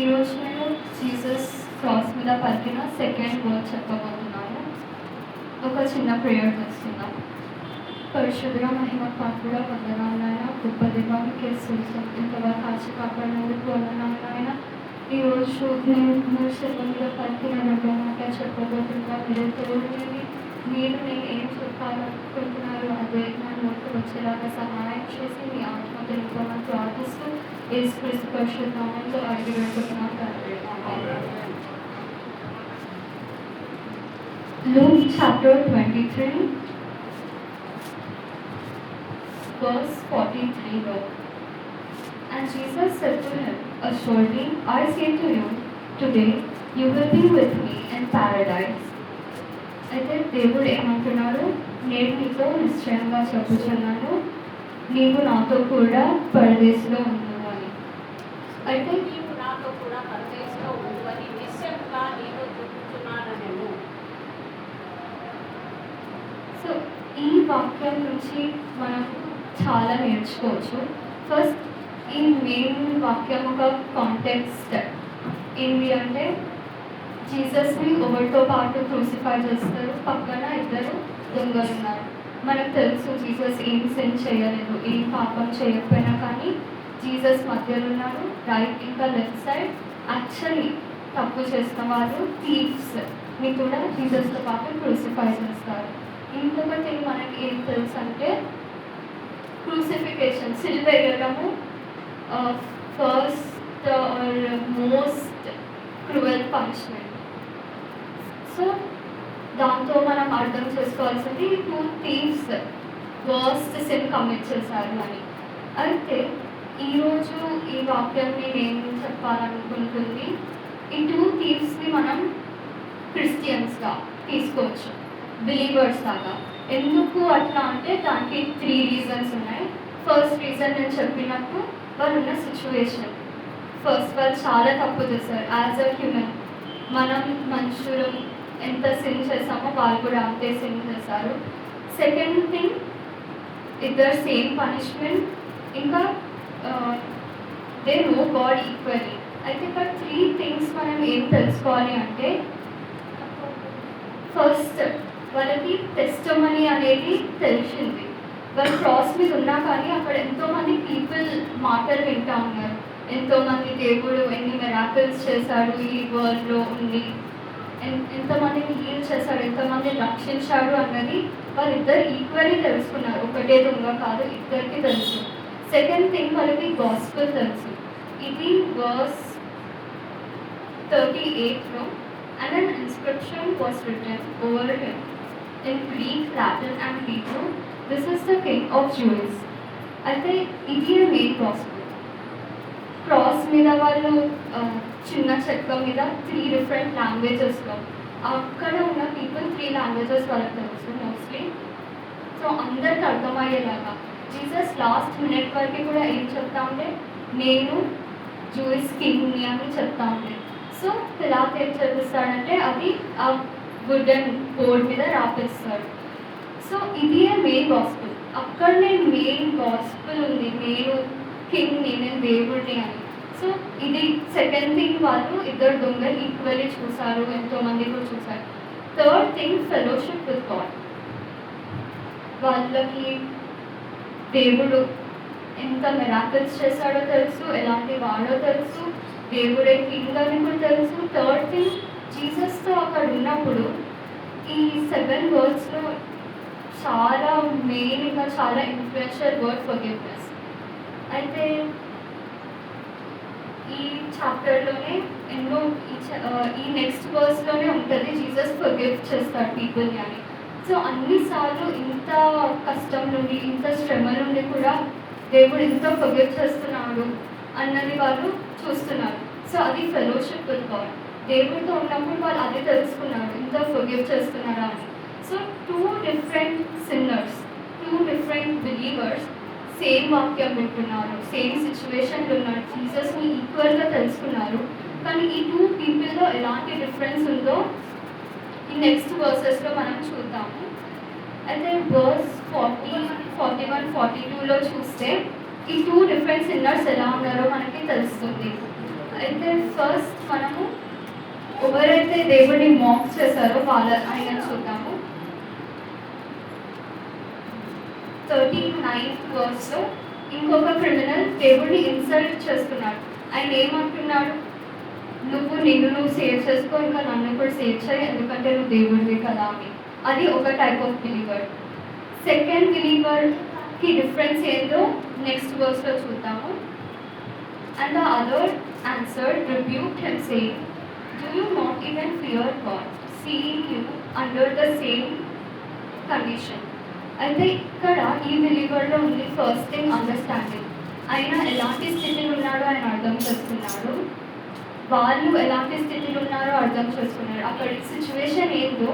ఈరోజు నేను Jesus cross మీద పలికిన సెకండ్ వర్డ్ చెప్పబోతున్నాను. ఒక చిన్న ప్రేయర్ చేస్తున్నాం. పరిశుద్ధ మహిమ పాత్రగా వందనాలైనా గొప్ప దేవానికి స్తుతిస్తాం. ఇంతవరకు కాచి కాపాడినందుకు వందనాలైన. ఈరోజు నేను సెకండ్ మీద పలికిన రెండో మాట చెప్పబోతున్నా. మీరే తెలియని మీరు నేను ఏం చెప్పాలనుకుంటున్నారు అదే నా నోటు వచ్చేలాగా సహాయం చేసి మీ ఆత్మతో నింపమని ప్రార్థిస్తూ యేసుక్రీస్తు పరిశుద్ధ నామములో అడిగి వేడుకుంటున్నాను తండ్రి. Luke chapter 23 verse 43 Lord. And Jesus said to him, Assuredly I say to you, today you will be with me in paradise. అయితే దేవుడు ఏమంటున్నాడు, నేను నీతో నిశ్చయంగా చెప్పుచున్నాను, నీవు నాతో కూడా పరదేశంలో ఉన్నావు అని. అయితే నీవు నాతో కూడా పరదేశంలో ఉండువని నిశ్చయంగా నీతో చెప్పుచున్నానెను. సో ఈ వాక్యం నుంచి మనం చాలా నేర్చుకోవచ్చు. ఫస్ట్ ఈ మెయిన్ వాక్యం ఒక కాంటెక్స్ట్ ఏంటి అంటే, జీసస్ని ఎవరితో పాటు క్రూసిఫై చేస్తారు, పక్కన ఇద్దరు దొంగలు ఉన్నారు. మనకు తెలుసు జీసస్ ఏం సెన్ చేయలేదు, ఏం పాపం చేయకపోయినా కానీ జీసస్ మధ్యలో ఉన్నారు. రైట్ ఇంకా లెఫ్ట్ సైడ్ యాక్చువల్లీ తప్పు చేస్తున్న వాళ్ళు థీవ్స్ని కూడా జీసస్తో పాటు క్రూసిఫై చేస్తారు. ఇంకొకటి మనకి ఏం తెలుసు అంటే, క్రూసిఫికేషన్ సిలువ వేయడము first or most cruel punishment. So దాంతో మనం అర్థం చేసుకోవాల్సింది two thieves worst sin commit చేశారు అని. అయితే ఈరోజు ఈ వాక్యాన్ని నేను చెప్పాలనుకుంటుంది, ఈ టూ థీవ్స్ని మనం క్రిస్టియన్స్గా తీసుకోవచ్చు, బిలీవర్స్ లాగా. ఎందుకు అట్లా అంటే దానికి 3 రీజన్స్ ఉన్నాయి. ఫస్ట్ రీజన్ నేను చెప్పినట్టు వాళ్ళు ఉన్న సిచ్యువేషన్. ఫస్ట్ వాళ్ళు చాలా తప్పు చేశారు యాజ్ అ హ్యూమన్. మనం మనుషులు ఎంత సిన్ చేస్తామో వాళ్ళు కూడా అంతే సిన్ చేశారు. సెకండ్ థింగ్, ఇద్దరు సేమ్ పనిష్మెంట్. ఇంకా దే నో గాడ్ ఈక్వల్లీ. అయితే ఇక్కడ 3 థింగ్స్ మనం ఏం తెలుసుకోవాలి అంటే, ఫస్ట్ వాళ్ళకి టెస్టిమనీ అనేది తెలిసింది. వాళ్ళు క్రాస్ మీద ఉన్నా కానీ అక్కడ ఎంతోమంది పీపుల్ మాటలు వింటా ఉన్నారు. ఎంతోమంది దేవుడు ఎన్ని మిరాకిల్స్ చేశాడు ఈ వరల్డ్లో ఉండి, ఎంతమందిని హీల్ చేశాడు, ఎంతమంది రక్షించాడు అన్నది వాళ్ళిద్దరు ఈక్వల్లీ తెలుసుకున్నారు. ఒకటే దొంగ కాదు, ఇద్దరికి తెలుసు. సెకండ్ థింగ్, వాళ్ళకి గాస్పెల్ తెలుసు. ఇది verse 38లో, and an inscription was written over him in Greek, Latin and Hebrew, this is the king of Jews. అయితే ఇది మెయిన్ గాస్పెల్. క్రాస్ మీద వాళ్ళు చిన్న చెక్క మీద 3 డిఫరెంట్ లాంగ్వేజెస్లో, అక్కడ ఉన్న పీపుల్ 3 లాంగ్వేజెస్ వాళ్ళకి తెలుసు మోస్ట్లీ. సో అందరికి అర్థమయ్యేలాగా జీసస్ లాస్ట్ మినిట్ వరకు కూడా ఏం చెప్తా ఉంటే, నేను జూయిష్ కింగ్ని అని చెప్తా ఉంటే. సో పిలాతు ఏం చేపిస్తాడంటే అది ఆ వుడెన్ బోర్డ్ మీద రాపిస్తాడు. సో ఇది మెయిన్ గాస్పెల్. అక్కడనే మెయిన్ గాస్పెల్ ఉంది, నేను కింగ్ని, నేను దేవుడిని అని. సో ఇది సెకండ్ థింగ్, వాళ్ళు ఇద్దరు దొంగలు ఈక్వల్లీ చూశారు, ఎంతోమంది కూడా చూశారు. Third thing, fellowship with God. వాళ్ళకి దేవుడు ఎంత మిరాకిల్స్ చేశాడో తెలుసు, ఎలాంటి వాడో తెలుసు, దేవుడే కింగ్ అని కూడా తెలుసు. థర్డ్ థింగ్, జీసస్తో అక్కడ ఉన్నప్పుడు ఈ 7 వర్డ్స్లో చాలా మెయిన్ ఇంకా చాలా ఇన్ఫ్లుయెన్షియల్ వర్డ్ ఫర్గివ్నెస్. అయితే ఈ చాప్టర్లోనే ఎన్నో ఈ నెక్స్ట్ వర్స్లోనే ఉంటుంది జీసస్ ఫర్గివ్ చేస్తాడు పీపుల్ని అని. సో అన్నిసార్లు ఇంత కష్టం నుండి, ఇంత శ్రమ నుండి కూడా దేవుడు ఇంత ఫర్గివ్ చేస్తున్నాడు అన్నది వాళ్ళు చూస్తున్నారు. సో అది ఫెలోషిప్ విత్ గాడ్. దేవుడితో ఉన్నప్పుడు వాళ్ళు అది తెలుసుకున్నారు, ఇంత ఫర్గివ్ చేస్తున్నారా అని. So 2 different sinners, 2 different believers same వాక్యం వింటున్నారు, సేమ్ సిచ్యువేషన్లో ఉన్నారు, జీసస్ని ఈక్వల్గా తెలుసుకున్నారు. కానీ ఈ 2 పీపుల్లో ఎలాంటి డిఫరెన్స్ ఉందో ఈ నెక్స్ట్ వర్సెస్లో మనం చూద్దాము. అయితే వర్స్ 40, 41, 42లో చూస్తే ఈ 2 డిఫరెంట్ సిన్నర్స్ ఎలా ఉన్నారో మనకి తెలుస్తుంది. అయితే ఫస్ట్ మనము ఎవరైతే దేవుడిని మాక్ చేశారో వాళ్ళ ఆయన చూద్దాము. 39th verse ఇంకొక క్రిమినల్ దేవుడిని ఇన్సల్ట్ చేస్తున్నాడు. ఆయన ఏమంటున్నాడు, నువ్వు సేవ్ చేసుకో, ఇంకా నన్ను కూడా సేవ్ చేయి, ఎందుకంటే నువ్వు దేవుడివి కదా అని. అది ఒక టైప్ ఆఫ్ బిలీవర్. సెకండ్ బిలీవర్కి డిఫరెన్స్ ఏందో నెక్స్ట్ వర్స్లో చూద్దాము. And the other answered, rebuked him, saying, do you not even fear God, seeing you under the same condition? అయితే ఇక్కడ ఈ బిలీవర్లో ఉంది ఫస్ట్ థింగ్ అండర్స్టాండింగ్. ఆయన ఎలాంటి స్థితిలో ఉన్నాడో ఆయన అర్థం చేస్తున్నాడు, వాళ్ళు ఎలాంటి స్థితిలో ఉన్నారో అర్థం చేసుకున్నాడు. అక్కడ సిచ్యువేషన్ ఏందో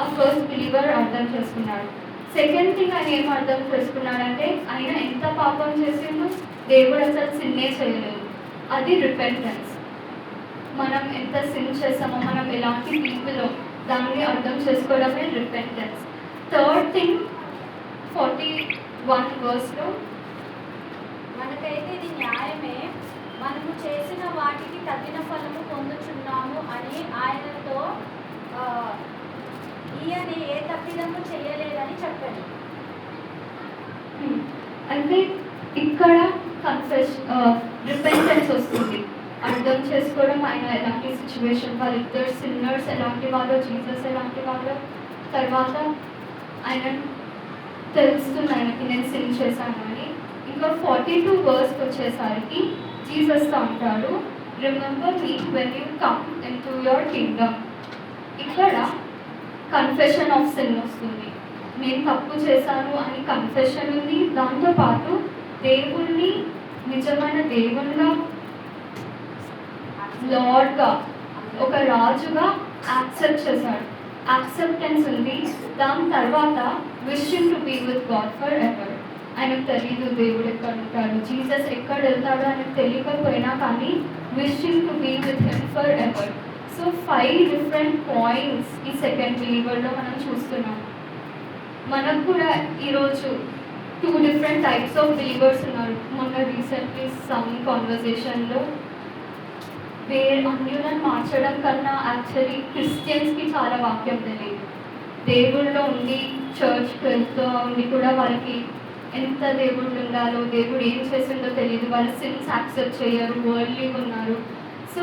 ఆ ఫస్ట్ బిలీవర్ అర్థం చేసుకున్నాడు. సెకండ్ థింగ్ ఆయన ఏం అర్థం చేసుకున్నాడంటే ఆయన ఎంత పాపం చేసిందో దేవుడు అసలు సిన్నే చేయలేదు. అది రిపెంటెన్స్. మనం ఎంత సిన్ చేస్తామో, మనం ఎలాంటి పీపుల్లో దాన్ని అర్థం చేసుకోవడమే రిపెంటెన్స్. థర్డ్ థింగ్ 41 verse మనకైతే ఇది న్యాయమే, మనము చేసిన వాటికి తగిన ఫలము పొందుచున్నాము అని ఆయనతో ఈయన ఏ తప్పిదము చేయలేదని చెప్పాను. అంటే ఇక్కడ రిపెంటెన్స్ వస్తుంది, అర్థం చేసుకోవడం. ఆయన ఎలాంటి సిచ్యువేషన్, వాళ్ళిద్దరు సిన్నర్స్ ఎలాంటి వాళ్ళు, జీసస్ ఎలాంటి వాళ్ళు. తర్వాత ఆయన తెలుస్తుంది ఆయనకి నేను సిన్ చేశాను అని. ఇంకా 42 verse వచ్చేసరికి జీసస్తో అంటాడు, remember me when you come in to your Kingdom. ఇక్కడ కన్ఫెషన్ ఆఫ్ సిన్ వస్తుంది. నేను తప్పు చేశాను అని కన్ఫెషన్ ఉంది. దాంతోపాటు దేవుణ్ణి నిజమైన దేవునిగా, లార్డ్గా, ఒక రాజుగా యాక్సెప్ట్ చేశాడు. యాక్సెప్టెన్స్ ఉంది. దాని తర్వాత wishing to be with God for ever. ఆయనకు తెలీదు దేవుడు ఎక్కడ ఉంటాడు, జీసస్ ఎక్కడ వెళ్తాడో ఆయనకు తెలియకపోయినా కానీ wishing to be with him for ever. So 5 different points ఈ సెకండ్ బిలీవర్లో మనం చూస్తున్నాం. మనకు కూడా ఈరోజు 2 different types ఆఫ్ బిలీవర్స్ ఉన్నారు. మొన్న రీసెంట్లీ సమ్ కాన్వర్జేషన్లో అన్యులను మార్చడం కన్నా యాక్చువల్లీ క్రిస్టియన్స్కి చాలా వాక్యం తెలియదు. దేవుళ్ళలో ఉండి చర్చ్కి వెళ్తూ ఉండి కూడా వాళ్ళకి ఎంత దేవుళ్ళు ఉండాలో, దేవుడు ఏం చేసిందో తెలియదు. వాళ్ళు సిన్స్ యాక్సెప్ట్ చేయరు, వరల్డ్లీగా ఉన్నారు. సో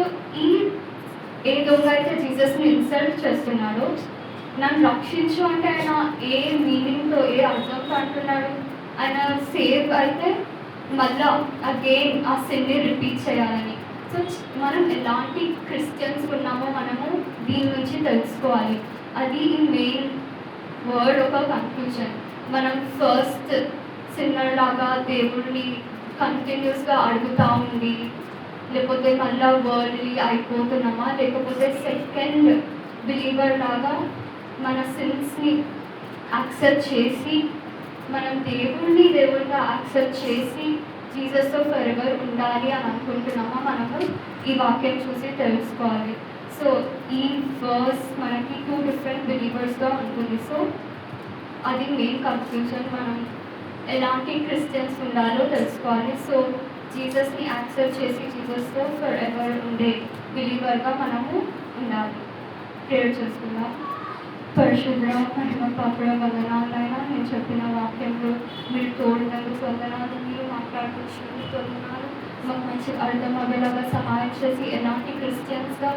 ఏ దొంగ అయితే జీసస్ని ఇన్సల్ట్ చేస్తున్నాడో, నన్ను రక్షించు అంటే ఆయన ఏ మీనింగ్తో, ఏ అర్థంతో అంటున్నాడు? ఆయన సేవ్ అయితే మళ్ళా అగైన్ ఆ సిన్ని రిపీట్ చేయాలని. సో మనం ఎలాంటి క్రిస్టియన్స్ ఉన్నామో మనము దీని నుంచి తెలుసుకోవాలి. అది ఈ మెయిన్ వర్డ్ ఒక కన్ఫ్యూజన్. మనం ఫస్ట్ సిన్నర్ లాగా దేవుడిని కంటిన్యూస్గా అడుగుతూ ఉంది, లేకపోతే మళ్ళీ వరల్డ్లీ అయిపోతున్నామా, లేకపోతే సెకండ్ బిలీవర్ లాగా మన సిన్స్ని యాక్సెప్ట్ చేసి మనం దేవుడిగా యాక్సెప్ట్ చేసి జీసస్తో ఫరెవర్ ఉండాలి అని అనుకుంటున్నామా, మనము ఈ వాక్యం చూసి తెలుసుకోవాలి. సో ఈ వర్స్ మనకి 2 different బిలీవర్స్గా ఉంటుంది. సో అది మెయిన్ కన్ఫ్యూజన్. మనం ఎలాంటి క్రిస్టియన్స్ ఉండాలో తెలుసుకోవాలి. సో జీసస్ని యాక్సెప్ట్ చేసి జీసస్తో ఫరెవర్ ఉండే బిలీవర్గా మనము ఉండాలి. ప్రేయర్ చేసుకుందాం. పరిశుద్ధ మహిమ పాపడ వందనాలైనా నేను చెప్పిన వాక్యంలో మీరు తోడినందుకు వందనాలు, మీరు మాట్లాడుతున్నందుకు వందనాలు. మాకు మంచి అర్థం అయ్యేలాగా సహాయం చేసి ఎలాంటి క్రిస్టియన్స్గా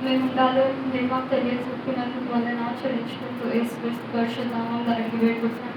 మేము ఉండాలో మీరు మాకు తెలియజెప్పినందుకు వందనాలు చెల్లించుకుంటూ యేసుక్రీస్తు పరిశుద్ధ నామములో అడిగి వేడుకుంటున్నాను.